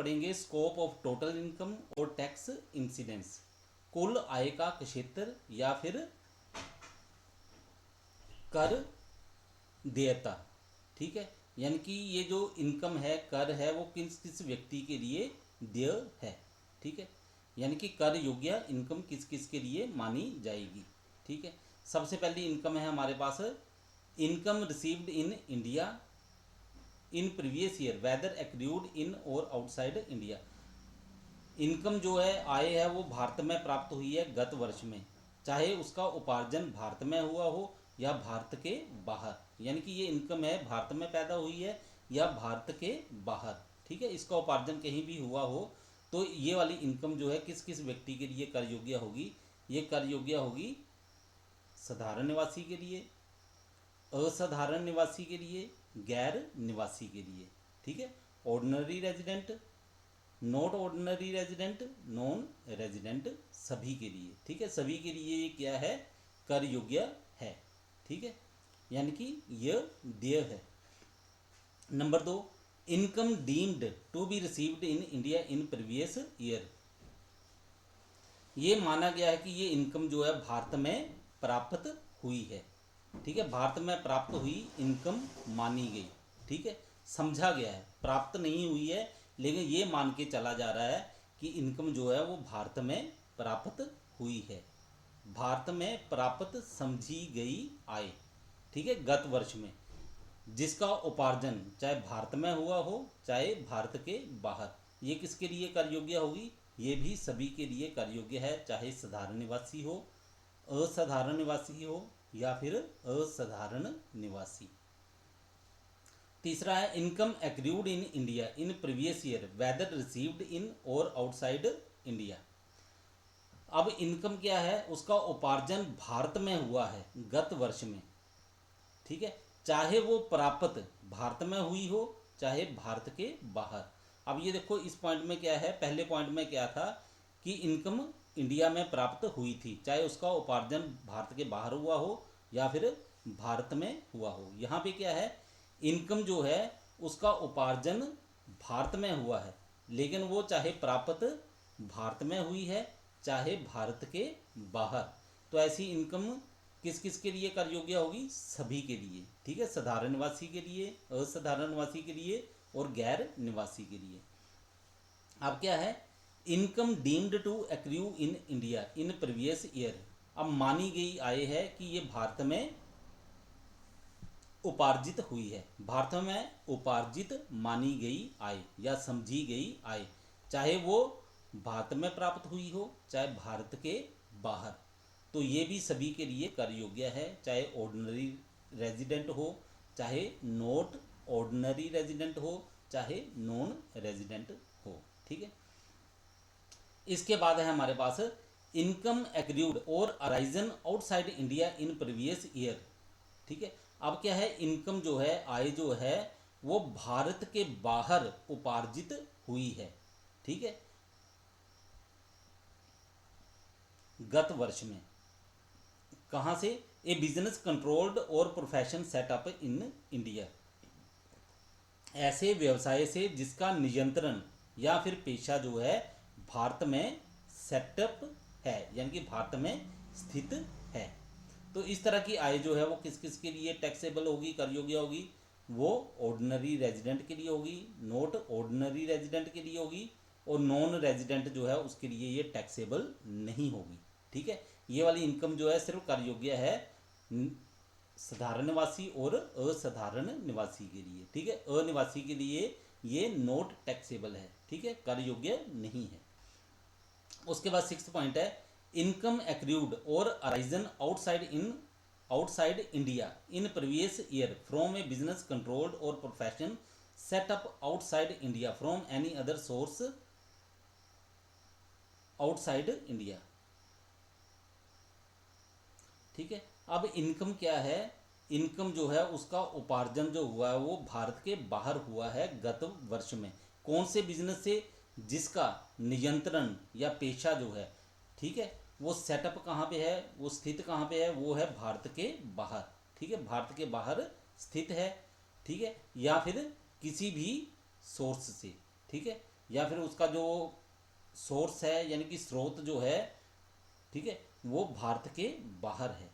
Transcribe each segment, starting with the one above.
पढ़ेंगे scope of total income और tax incidence, कुल आय का क्षेत्र या फिर कर देयता। ठीक है, यानी कि ये जो इनकम है, कर है, वो किस किस व्यक्ति के लिए देय है। ठीक है, यानी कि कर योग्य इनकम किस किस के लिए मानी जाएगी। ठीक है, सबसे पहली इनकम है हमारे पास income received in India in previous year whether accrued in और आउटसाइड इंडिया। इनकम जो है, आय है, वो भारत में प्राप्त हुई है गत वर्ष में, चाहे उसका उपार्जन भारत में हुआ हो या भारत के बाहर। यानी कि ये इनकम है भारत में पैदा हुई है या भारत के बाहर। ठीक है, इसका उपार्जन कहीं भी हुआ हो तो ये वाली इनकम जो है किस किस व्यक्ति के लिए कर योग्य होगी। ये कर योग्य होगी साधारण निवासी के लिए, असाधारण निवासी के लिए, गैर निवासी के लिए। ठीक है, ordinary resident, not ordinary resident, non resident, सभी के लिए। ठीक है, सभी के लिए ये क्या है, कर योग्य है। ठीक है, यानी कि यह देय है। Number 2, income deemed to be received in India in previous year. ये माना गया है कि ये इनकम जो है भारत में प्राप्त हुई है। ठीक है, भारत में प्राप्त हुई इनकम मानी गई। ठीक है, समझा गया है, प्राप्त नहीं हुई है, लेकिन ये मान के चला जा रहा है कि इनकम जो है वो भारत में प्राप्त हुई है। भारत में प्राप्त समझी गई आय। ठीक है, गत वर्ष में जिसका उपार्जन चाहे भारत में हुआ हो चाहे भारत के बाहर, ये किसके लिए कर योग्य होगी, ये भी सभी के लिए कर योग्य है, चाहे साधारण निवासी हो, असाधारण निवासी हो या फिर असाधारण निवासी। तीसरा है income accrued in India in previous year whether received in और आउटसाइड इंडिया। अब इनकम क्या है, उसका उपार्जन भारत में हुआ है गत वर्ष में। ठीक है, चाहे वो प्राप्त भारत में हुई हो चाहे भारत के बाहर। अब ये देखो, इस पॉइंट में क्या है, पहले पॉइंट में क्या था कि इनकम इंडिया में प्राप्त हुई थी, चाहे उसका उपार्जन भारत के बाहर हुआ हो या फिर भारत में हुआ हो। यहाँ पे क्या है, इनकम जो है उसका उपार्जन भारत में हुआ है, लेकिन वो चाहे प्राप्त भारत में हुई है चाहे भारत के बाहर। तो ऐसी इनकम किस किस के लिए कर योग्य होगी, सभी के लिए। ठीक है, साधारण निवासी के लिए, असाधारण निवासी के लिए और गैर निवासी के लिए। अब क्या है, income deemed to accrue in India in previous year. अब मानी गई आय है कि ये भारत में उपार्जित हुई है, भारत में उपार्जित मानी गई आय या समझी गई आय, चाहे वो भारत में प्राप्त हुई हो चाहे भारत के बाहर। तो ये भी सभी के लिए कर योग्य है, चाहे ऑर्डिनरी रेजिडेंट हो चाहे नॉट ऑर्डिनरी रेजिडेंट हो चाहे नॉन रेजिडेंट हो। ठीक है, इसके बाद है हमारे पास income accrued or arisen outside India in previous year. ठीक है, अब क्या है, इनकम जो है, आय जो है, वो भारत के बाहर उपार्जित हुई है। ठीक है, गत वर्ष में कहाँ से, ए business controlled or profession setup in India. ऐसे व्यवसाय से जिसका नियंत्रण या फिर पेशा जो है भारत में सेटअप है, यानी कि भारत में स्थित है। तो इस तरह की आय जो है वो किस किस के लिए टैक्सेबल होगी, कर योग्य होगी, वो ऑर्डिनरी रेजिडेंट के लिए होगी, नॉट ऑर्डिनरी रेजिडेंट के लिए होगी और नॉन रेजिडेंट जो है उसके लिए ये टैक्सेबल नहीं होगी। ठीक है, ये वाली इनकम जो है सिर्फ कर योग्य है साधारण निवासी और असाधारण निवासी के लिए। ठीक है, अनिवासी के लिए ये नॉट टैक्सेबल है। ठीक है, कर योग्य नहीं है। उसके बाद 6th पॉइंट है income accrued or arisen outside India in previous year from a business controlled or profession setup outside India from any other source outside India. ठीक है, अब इनकम क्या है, इनकम जो है उसका उपार्जन जो हुआ है वो भारत के बाहर हुआ है गत वर्ष में। कौन से बिजनेस से, जिसका नियंत्रण या पेशा जो है, ठीक है, वो सेटअप कहाँ पे है, वो स्थित कहाँ पे है, वो है भारत के बाहर। ठीक है, भारत के बाहर स्थित है। ठीक है, या फिर किसी भी सोर्स से। ठीक है, या फिर उसका जो सोर्स है यानी कि स्रोत जो है, ठीक है, वो भारत के बाहर है।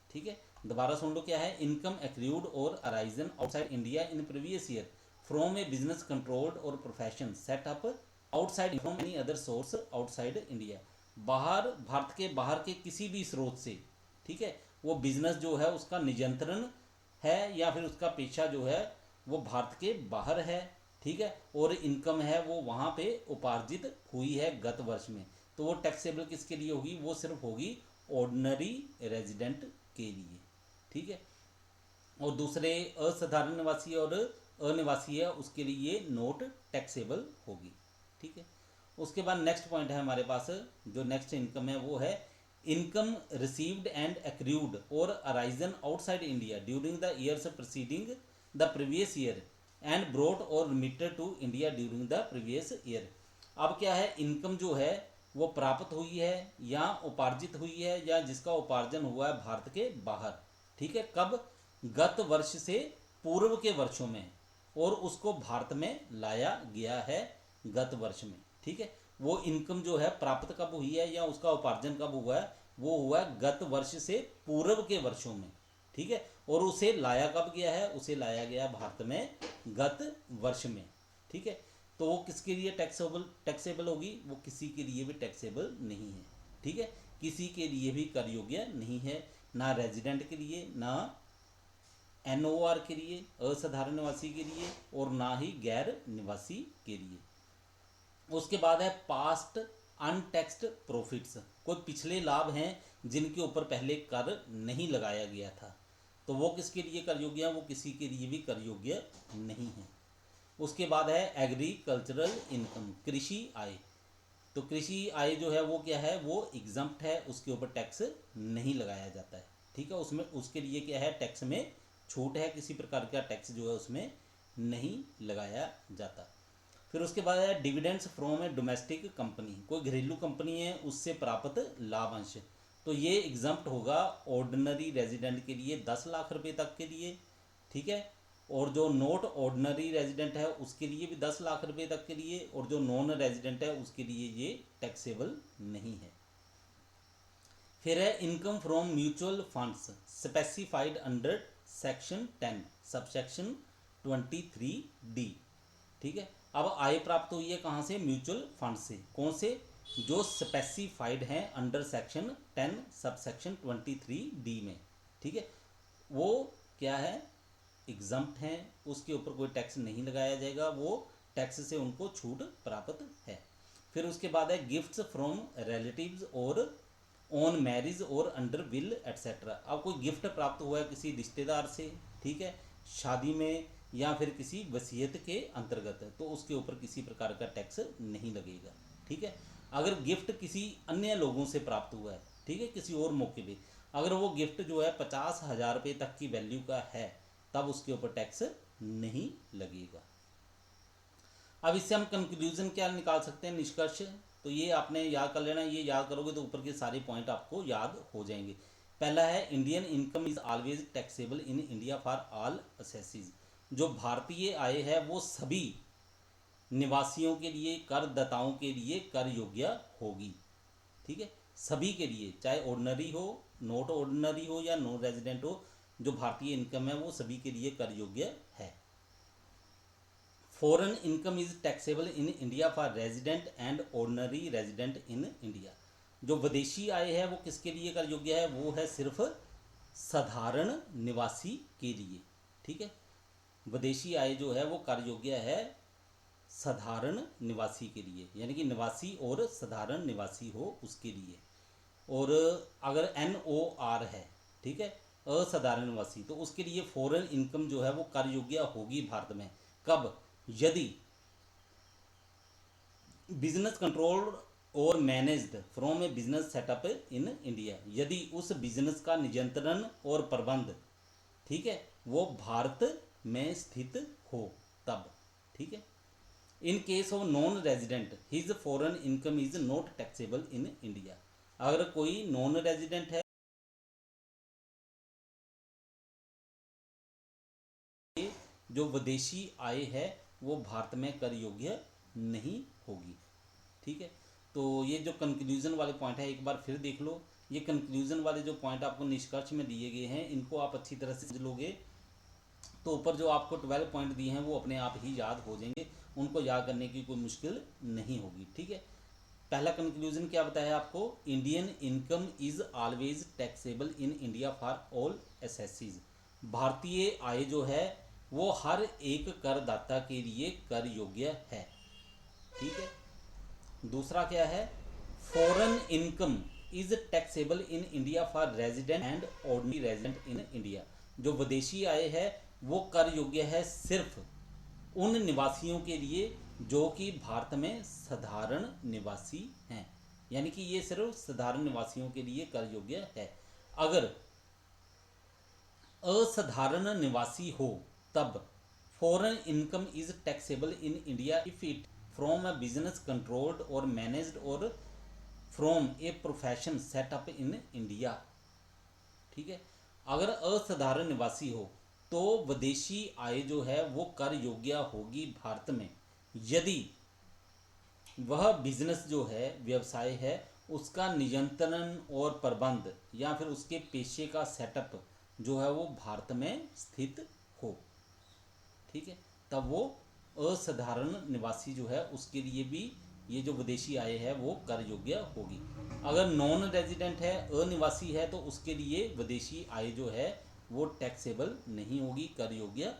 ठीक है, दोबारा सुन लो क्या है, income accrued or arisen outside India in previous year from a business controlled or profession set up outside from any other source outside India. बाहर, भारत के बाहर के किसी भी स्रोत से, ठीक है, वो बिजनेस जो है उसका नियंत्रण है या फिर उसका पेशा जो है वो भारत के बाहर है। ठीक है, और इनकम है वो वहाँ पे उपार्जित हुई है गत वर्ष में, तो वो टैक्सेबल किसके लिए होगी, वो सिर्फ होगी ऑर्डिनरी रेजिडेंट के लिए। ठीक है, और दूसरे असाधारण निवासी और अनिवासी है उसके लिए नोट टैक्सेबल होगी। ठीक है, उसके बाद नेक्स्ट पॉइंट है हमारे पास, जो नेक्स्ट इनकम है वो है income received and accrued or arisen outside India during the years preceding the previous year and brought or remitted to India during the previous year. अब क्या है, इनकम जो है वो प्राप्त हुई है या उपार्जित हुई है या जिसका उपार्जन हुआ है भारत के बाहर। ठीक है, कब, गत वर्ष से पूर्व के वर्षों में, और उसको भारत में लाया गया है गत वर्ष में। ठीक है, वो इनकम जो है प्राप्त कब हुई है या उसका उपार्जन कब हुआ है, वो हुआ है गत वर्ष से पूर्व के वर्षों में। ठीक है, और उसे लाया कब गया है, उसे लाया गया भारत में गत वर्ष में। ठीक है, तो वो किसके लिए टैक्सेबल टैक्सेबल होगी, वो किसी के लिए भी टैक्सेबल नहीं है। ठीक है, किसी के लिए भी कर योग्य नहीं है, ना रेजिडेंट के लिए, ना एनओआर के लिए असाधारण निवासी के लिए, और ना ही गैर निवासी के लिए। उसके बाद है पास्ट अनटैक्स्ड प्रॉफिट्स, कोई पिछले लाभ हैं जिनके ऊपर पहले कर नहीं लगाया गया था, तो वो किसके लिए कर योग्य है, वो किसी के लिए भी कर योग्य नहीं है। उसके बाद है एग्रीकल्चरल इनकम, कृषि आय। तो कृषि आय जो है वो क्या है, वो एग्जम्प्ट है, उसके ऊपर टैक्स नहीं लगाया जाता है। ठीक है, उसमें उसके लिए क्या है, टैक्स में छूट है, किसी प्रकार का टैक्स जो है उसमें नहीं लगाया जाता। फिर उसके बाद है dividends from A domestic company, कोई घरेलू कंपनी है उससे प्राप्त लाभांश, तो ये एग्जम्प्ट होगा ऑर्डिनरी रेजिडेंट के लिए 10 लाख रुपए तक के लिए। ठीक है, और जो नॉट ऑर्डिनरी रेजिडेंट है उसके लिए भी 10 लाख रुपए तक के लिए, और जो नॉन रेजिडेंट है उसके लिए ये टैक्सेबल नहीं है। फिर है income from mutual funds specified under section 10 subsection 23D। ठीक है, अब आय प्राप्त हुई है कहाँ से, म्यूचुअल फंड से, कौन से, जो स्पेसिफाइड हैं अंडर सेक्शन 10 सबसेक्शन 23D में। ठीक है, वो क्या है, एग्जम्प्ट हैं, उसके ऊपर कोई टैक्स नहीं लगाया जाएगा, वो टैक्स से उनको छूट प्राप्त है। फिर उसके बाद है गिफ्ट्स फ्रॉम रिलेटिव्स और ऑन मैरिज और अंडर विल एट्सेट्रा। अब कोई गिफ्ट प्राप्त हुआ है किसी रिश्तेदार से, ठीक है, शादी में या फिर किसी वसीयत के अंतर्गत, तो उसके ऊपर किसी प्रकार का टैक्स नहीं लगेगा। ठीक है, अगर गिफ्ट किसी अन्य लोगों से प्राप्त हुआ है, ठीक है, किसी और मौके पे, अगर वो गिफ्ट जो है 50,000 रुपये तक की वैल्यू का है, तब उसके ऊपर टैक्स नहीं लगेगा। अब इससे हम कंक्लूजन क्या निकाल सकते हैं, निष्कर्ष, तो ये आपने याद कर लेना, ये याद करोगे तो ऊपर के सारे पॉइंट आपको याद हो जाएंगे। पहला है Indian income is always taxable in India for all assessees, जो भारतीय आय है वो सभी निवासियों के लिए, करदाताओं के लिए कर योग्य होगी। ठीक है, सभी के लिए, चाहे ऑर्डिनरी हो, नॉट ऑर्डिनरी हो या नॉन रेजिडेंट हो, जो भारतीय इनकम है वो सभी के लिए कर योग्य है। Foreign income is taxable in India for resident and ordinary resident in India, जो विदेशी आय है वो किसके लिए कर योग्य है, वो है सिर्फ साधारण निवासी के लिए। ठीक है, विदेशी आय जो है वो कर योग्य है साधारण निवासी के लिए, यानी कि निवासी और साधारण निवासी हो उसके लिए। और अगर NOR है, ठीक है, असाधारण निवासी, तो उसके लिए फॉरेन इनकम जो है वो कर योग्य होगी भारत में, कब, यदि बिजनेस कंट्रोल और managed from a business setup in India, यदि उस बिजनेस का नियंत्रण और प्रबंध, ठीक है, वो भारत में स्थित हो तब। ठीक है, in case of non resident his foreign income is not taxable in India, अगर कोई नॉन रेजिडेंट है, जो विदेशी आय है वो भारत में कर योग्य नहीं होगी। ठीक है, तो ये जो कंक्लूजन वाले पॉइंट है एक बार फिर देख लो। ये कंक्लूजन वाले जो पॉइंट आपको निष्कर्ष में दिए गए हैं, इनको आप अच्छी तरह से समझ लोगे तो ऊपर जो आपको 12 पॉइंट दिए हैं वो अपने आप ही याद हो जाएंगे, उनको याद करने की कोई मुश्किल नहीं होगी। ठीक है, पहला कंक्लूजन क्या बताया आपको, Indian income is always taxable in India for all assessees. भारतीय आय जो है वो हर एक करदाता के लिए कर योग्य है। ठीक है, दूसरा क्या है, foreign income is taxable in India for resident and ordinary resident in India. जो विदेशी आय है वो कर योग्य है सिर्फ उन निवासियों के लिए जो कि भारत में साधारण निवासी हैं, यानी कि ये सिर्फ साधारण निवासियों के लिए कर योग्य है। अगर असाधारण निवासी हो तब foreign income is taxable in India if it from a business controlled और मैनेज्ड और from a profession set up in India. ठीक है, अगर असाधारण निवासी हो तो विदेशी आय जो है वो कर योग्य होगी भारत में यदि वह बिजनेस जो है, व्यवसाय है, उसका नियंत्रण और प्रबंध या फिर उसके पेशे का सेटअप जो है वो भारत में स्थित हो। ठीक है, तब वो असाधारण निवासी जो है उसके लिए भी ये जो विदेशी आय है वो कर योग्य होगी। अगर नॉन रेजिडेंट है, अनिवासी है, तो उसके लिए विदेशी आय जो है वो टैक्सेबल नहीं होगी, कर योग्य